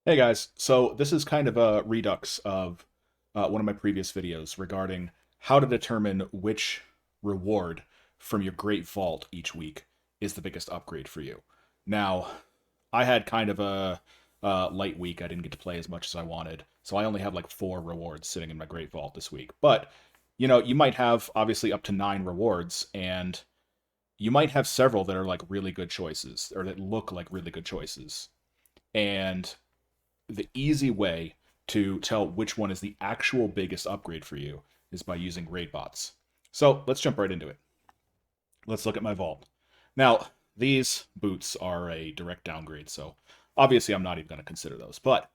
Hey guys, so this is kind of a redux of one of my previous videos regarding how to determine which reward from your Great Vault each week is the biggest upgrade for you. Now, I had kind of a light week. I didn't get to play as much as I wanted, so I only have like 4 rewards sitting in my Great Vault this week. But, you might have obviously up to 9 rewards, and you might have several that are like really good choices, or that look like really good choices. And the easy way to tell which one is the actual biggest upgrade for you is by using raid bots. So let's jump right into it. Let's look at my vault. Now, these boots are a direct downgrade, so obviously I'm not even going to consider those. But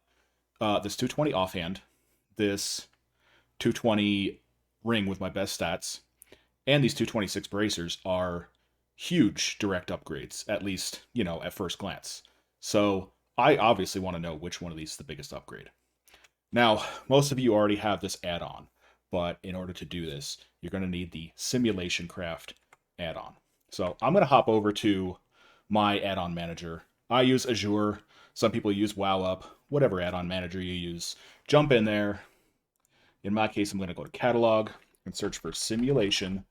this 220 offhand, this 220 ring with my best stats, and these 226 bracers are huge direct upgrades, at least, at first glance. So I obviously want to know which one of these is the biggest upgrade. Now, most of you already have this add-on, but in order to do this, you're going to need the Simulation Craft add-on. So I'm going to hop over to my add-on manager. I use Azure. Some people use WowUp, whatever add-on manager you use. Jump in there. In my case, I'm going to go to Catalog and search for Simulation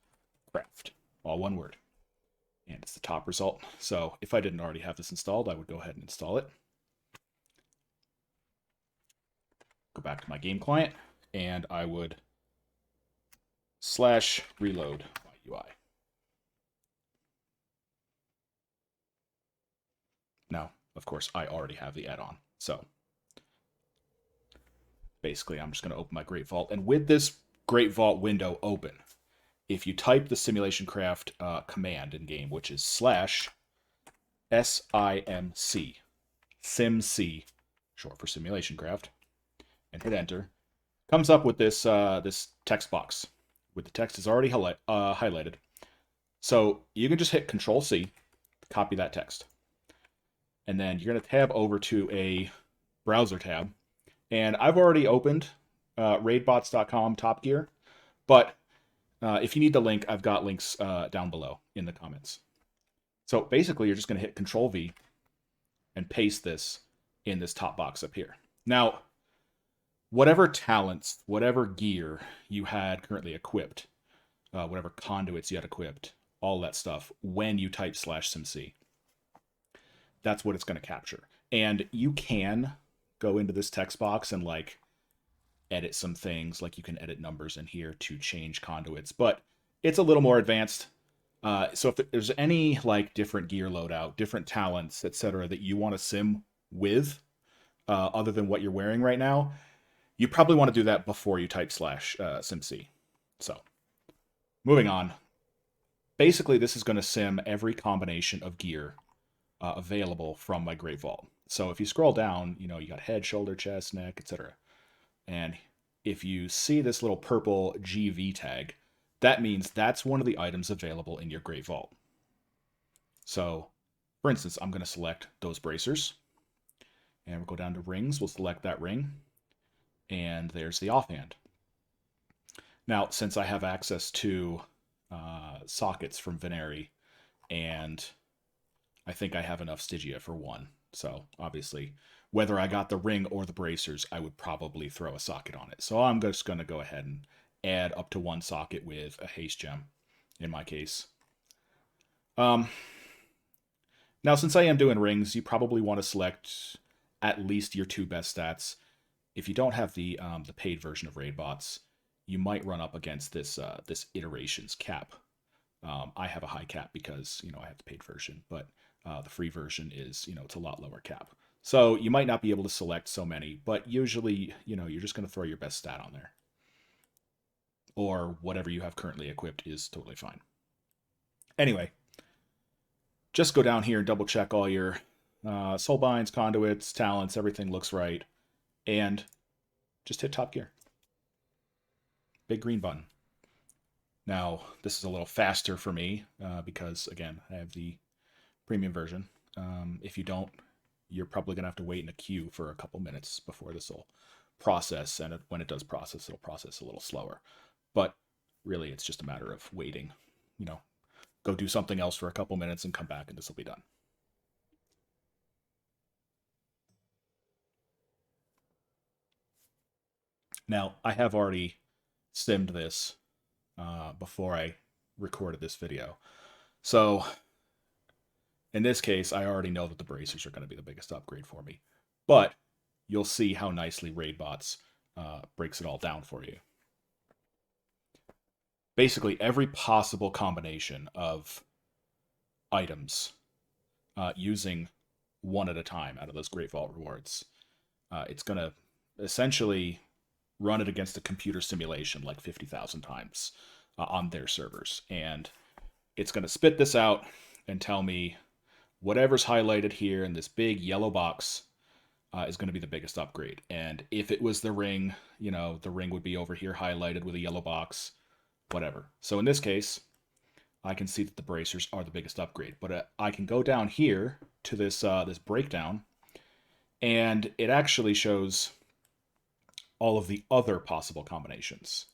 Craft, all one word. And it's the top result. So if I didn't already have this installed, I would go ahead and install it. Go back to my game client, and I would /reload my UI. Now, of course, I already have the add-on. So basically, I'm just going to open my Great Vault. And with this Great Vault window open, if you type the Simulation Craft command in game, which is /simc, simc, short for Simulation Craft, and hit enter, comes up with this text box with the text is already highlighted. So you can just hit Control C, copy that text, and then you're going to tab over to a browser tab. And I've already opened raidbots.com Top Gear, but if you need the link, I've got links down below in the comments. So basically, you're just going to hit Control V and paste this in this top box up here. Now, whatever talents, whatever gear you had currently equipped, whatever conduits you had equipped, all that stuff, when you type /simc, that's what it's going to capture. And you can go into this text box and like edit some things, like you can edit numbers in here to change conduits, but it's a little more advanced. So if there's any like different gear loadout, different talents, etc., that you want to sim with, other than what you're wearing right now, you probably want to do that before you type /simc. So moving on. Basically, this is going to sim every combination of gear available from my Great Vault. So if you scroll down, you got head, shoulder, chest, neck, etc. And if you see this little purple GV tag, that means that's one of the items available in your Great Vault. So, for instance, I'm going to select those bracers, and we'll go down to rings. We'll select that ring, and there's the offhand. Now, since I have access to sockets from Veneri, and I think I have enough Stygia for one. So obviously, whether I got the ring or the bracers, I would probably throw a socket on it. So I'm just going to go ahead and add up to one socket with a haste gem, in my case. Um, Now, since I am doing rings, you probably want to select at least your 2 best stats. If you don't have the paid version of raid bots, you might run up against this iterations cap. I have a high cap because I have the paid version, but the free version is it's a lot lower cap. So you might not be able to select so many, but usually you're just going to throw your best stat on there, or whatever you have currently equipped is totally fine. Anyway, just go down here and double check all your soul binds, conduits, talents, everything looks right, and just hit top gear. Big green button. Now, this is a little faster for me because, again, I have the premium version. If you don't, you're probably going to have to wait in a queue for a couple minutes before this will process. And when it does process, it'll process a little slower. But really, it's just a matter of waiting. Go do something else for a couple minutes and come back, and this will be done. Now, I have already simmed this before I recorded this video. So, in this case, I already know that the bracers are going to be the biggest upgrade for me. But you'll see how nicely Raidbots breaks it all down for you. Basically, every possible combination of items using one at a time out of those Great Vault rewards. It's going to essentially run it against a computer simulation like 50,000 times on their servers. And it's going to spit this out and tell me whatever's highlighted here in this big yellow box is going to be the biggest upgrade. And if it was the ring, the ring would be over here highlighted with a yellow box, whatever. So in this case, I can see that the bracers are the biggest upgrade. But I can go down here to this this breakdown, and it actually shows all of the other possible combinations.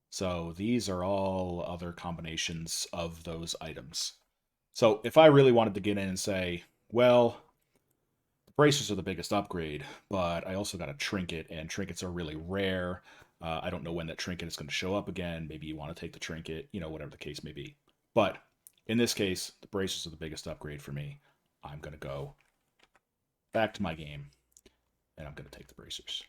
So these are all other combinations of those items. So if I really wanted to get in and say, well, the bracers are the biggest upgrade, but I also got a trinket, and trinkets are really rare. I don't know when that trinket is going to show up again. Maybe you want to take the trinket, whatever the case may be. But in this case, the bracers are the biggest upgrade for me. I'm going to go back to my game, and I'm going to take the bracers.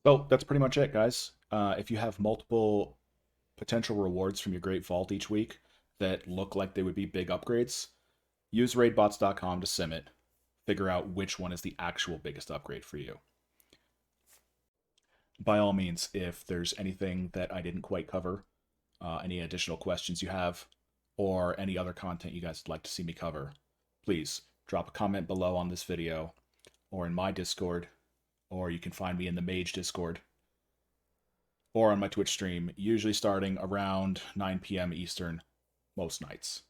So that's pretty much it, guys. If you have multiple potential rewards from your Great Vault each week that look like they would be big upgrades, use raidbots.com to sim it, figure out which one is the actual biggest upgrade for you. By all means, if there's anything that I didn't quite cover, any additional questions you have, or any other content you guys would like to see me cover, please drop a comment below on this video, or in my Discord, or you can find me in the Mage Discord, or on my Twitch stream, usually starting around 9 p.m. Eastern most nights.